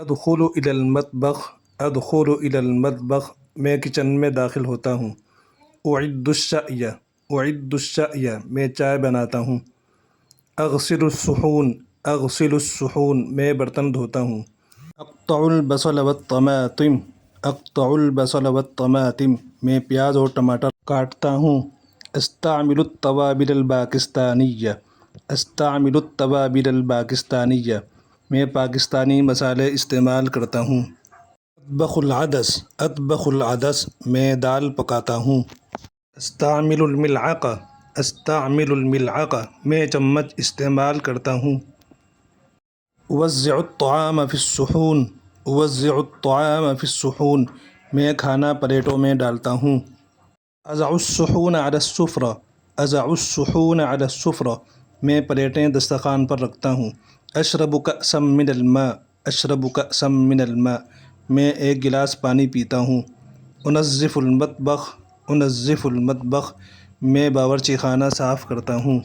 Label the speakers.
Speaker 1: ادخل الی المطبخ، ادخل الی المطبخ، میں کچن میں داخل ہوتا ہوں۔ اعد الشأی، اعد الشأی، میں چائے بناتا ہوں۔ اغسل الصحون، اغسل الصحون، میں برتن دھوتا ہوں۔ اقطع البصل والطماطم، اقطع البصل والطماطم، میں پیاز اور ٹماٹر کاٹتا ہوں۔ استعمل التوابل الپاکستانیہ، استعمل التوابل الپاکستانیہ، میں پاکستانی مسالے استعمال کرتا ہوں۔ اطبخ العدس، اطبخ العدس، میں دال پکاتا ہوں۔ استعمل الملعقہ، استعمل الملعقہ، میں چمچ استعمال کرتا ہوں۔ اوزع الطعام فی الصحون، اوزع الطعام فی الصحون، میں کھانا پلیٹوں میں ڈالتا ہوں۔ اضع الصحون علی السفرہ، اضع الصحون علی السفرہ، میں پلیٹیں دسترخوان پر رکھتا ہوں۔ اشرب کأسا من الماء، اشرب کأسا من الماء، میں ایک گلاس پانی پیتا ہوں۔ انظف المطبخ، انظف المطبخ، میں باورچی خانہ صاف کرتا ہوں۔